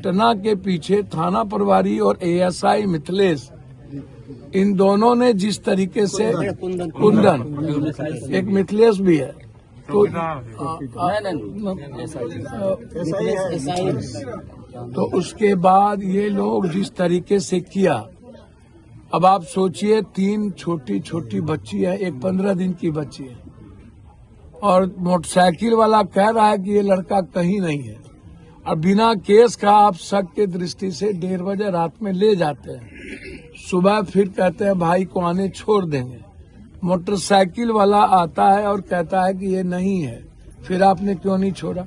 घटना के पीछे थाना प्रभारी और एएसआई मिथिलेश, इन दोनों ने जिस तरीके से कुंदन, एक मिथिलेश भी है, तो उसके बाद ये लोग जिस तरीके से किया, अब आप सोचिए 3 छोटी छोटी बच्ची है, एक 15 दिन की बच्ची है, और मोटरसाइकिल वाला कह रहा है कि ये लड़का कहीं नहीं है, और बिना केस का आप शक के दृष्टि से 1:30 बजे रात में ले जाते हैं, सुबह फिर कहते हैं भाई को आने छोड़ देंगे। मोटरसाइकिल वाला आता है और कहता है कि ये नहीं है, फिर आपने क्यों नहीं छोड़ा?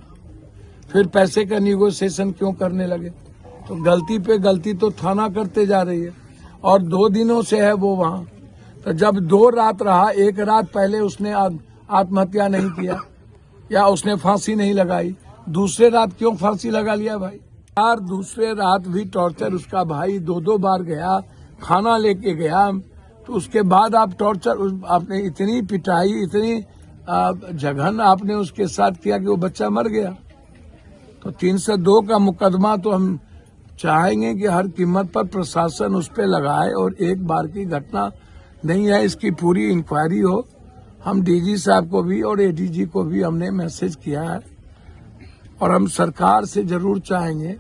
फिर पैसे का निगोशिएशन क्यों करने लगे? तो गलती पे गलती तो थाना करते जा रही है, और 2 दिनों से है वो वहाँ। तो जब 2 रात रहा, 1 रात पहले उसने आत्महत्या नहीं किया या उसने फांसी नहीं लगाई, दूसरे रात क्यों फांसी लगा लिया भाई? यार दूसरे रात भी टॉर्चर, उसका भाई 2-2 बार गया, खाना लेके गया, तो उसके बाद आप टॉर्चर, आपने इतनी पिटाई, इतनी जघन आपने उसके साथ किया कि वो बच्चा मर गया। तो 302 का मुकदमा तो हम चाहेंगे कि हर कीमत पर प्रशासन उस पर लगाए, और एक बार की घटना नहीं है, इसकी पूरी इंक्वायरी हो। हम डीजी साहब को भी और एडीजी को भी हमने मैसेज किया है, और हम सरकार से जरूर चाहेंगे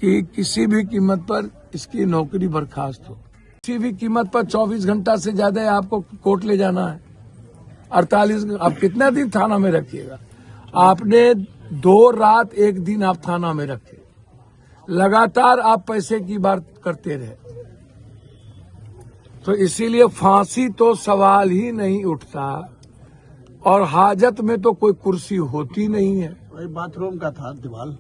कि किसी भी कीमत पर इसकी नौकरी बर्खास्त हो। किसी भी कीमत पर 24 घंटा से ज्यादा आपको कोर्ट ले जाना है, 48, आप कितना दिन थाना में रखिएगा? आपने 2 रात 1 दिन आप थाना में रखे, लगातार आप पैसे की बात करते रहे, तो इसीलिए फांसी तो सवाल ही नहीं उठता, और हाजत में तो कोई कुर्सी होती नहीं है। बाथरूम का था दीवार,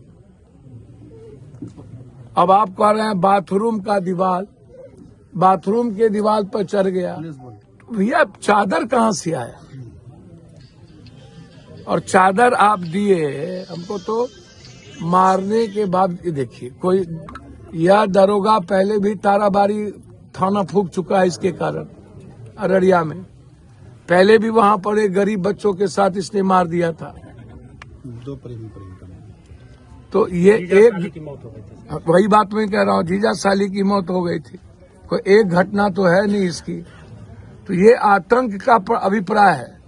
अब आप कह रहे हैं बाथरूम का दीवार, बाथरूम के दीवार पर चढ़ गया, भैया चादर कहाँ से आया? और चादर आप दिए हमको, तो मारने के बाद देखिए, कोई यह दरोगा पहले भी ताराबाड़ी थाना फूंक चुका है इसके कारण, अररिया में पहले भी वहां पर एक गरीब बच्चों के साथ इसने मार दिया था। 2 प्रेमी तो ये एक, वही बात मैं कह रहा हूँ, जीजा साली की मौत हो गई थी, कोई एक घटना तो है नहीं इसकी। तो ये आतंक का अभिप्राय है,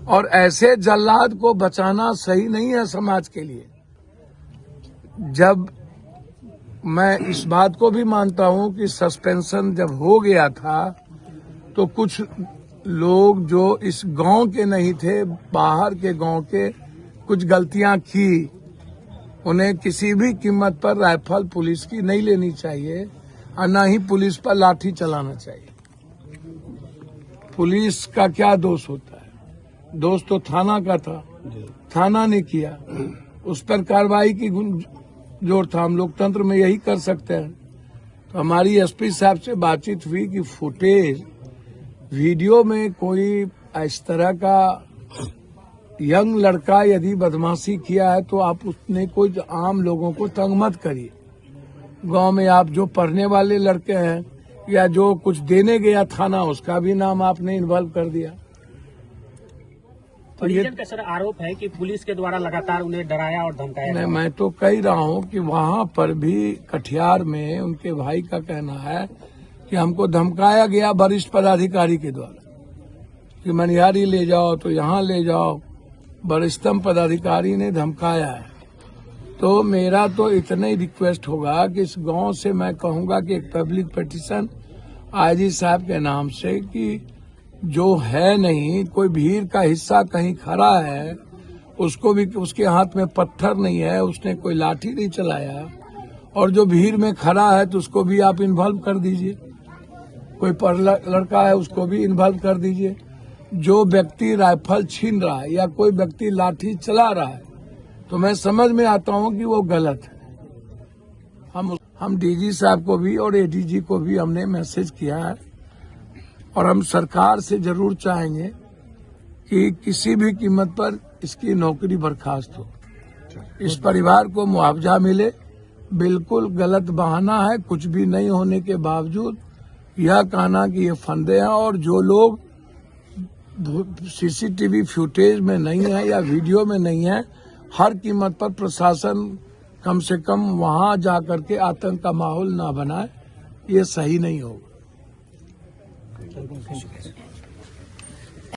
और ऐसे जल्लाद को बचाना सही नहीं है समाज के लिए। जब मैं इस बात को भी मानता हूं कि सस्पेंशन जब हो गया था, तो कुछ लोग जो इस गांव के नहीं थे, बाहर के गांव के, कुछ गलतियां की, उन्हें किसी भी कीमत पर राइफल पुलिस की नहीं लेनी चाहिए, और न ही पुलिस पर लाठी चलाना चाहिए। पुलिस का क्या दोष होता है? दोष तो थाना का था, थाना ने किया, उस पर कार्रवाई की जोर था। हम लोकतंत्र में यही कर सकते हैं। तो हमारी एसपी साहब से बातचीत हुई कि फुटेज वीडियो में कोई इस तरह का यंग लड़का यदि बदमाशी किया है, तो आप उसने कोई आम लोगों को तंग मत करिए। गांव में आप जो पढ़ने वाले लड़के हैं या जो कुछ देने गया थाना, उसका भी नाम आपने इन्वॉल्व कर दिया। तो ये का सर आरोप है कि पुलिस के द्वारा लगातार उन्हें डराया और धमकाया। नहीं, मैं तो कह रहा हूं कि वहां पर भी कटिहार में उनके भाई का कहना है कि हमको धमकाया गया वरिष्ठ पदाधिकारी के द्वारा, कि मनिहारी ले जाओ तो यहाँ ले जाओ, वरिष्ठतम पदाधिकारी ने धमकाया है। तो मेरा तो इतना ही रिक्वेस्ट होगा कि इस गांव से मैं कहूंगा कि एक पब्लिक पिटीशन आईजी साहब के नाम से, कि जो है नहीं, कोई भीड़ का हिस्सा कहीं खड़ा है, उसको भी, उसके हाथ में पत्थर नहीं है, उसने कोई लाठी नहीं चलाया, और जो भीड़ में खड़ा है तो उसको भी आप इन्वॉल्व कर दीजिए। कोई लड़का है उसको भी इन्वॉल्व कर दीजिए। जो व्यक्ति राइफल छीन रहा है या कोई व्यक्ति लाठी चला रहा है, तो मैं समझ में आता हूं कि वो गलत है। हम डीजी साहब को भी और एडीजी को भी हमने मैसेज किया है, और हम सरकार से जरूर चाहेंगे कि किसी भी कीमत पर इसकी नौकरी बर्खास्त हो, इस परिवार को मुआवजा मिले। बिल्कुल गलत बहाना है, कुछ भी नहीं होने के बावजूद यह कहना कि ये फंदे हैं, और जो लोग सीसीटीवी फुटेज में नहीं है या वीडियो में नहीं है, हर कीमत पर प्रशासन कम से कम वहां जाकर के आतंक का माहौल ना बनाए, ये सही नहीं होगा।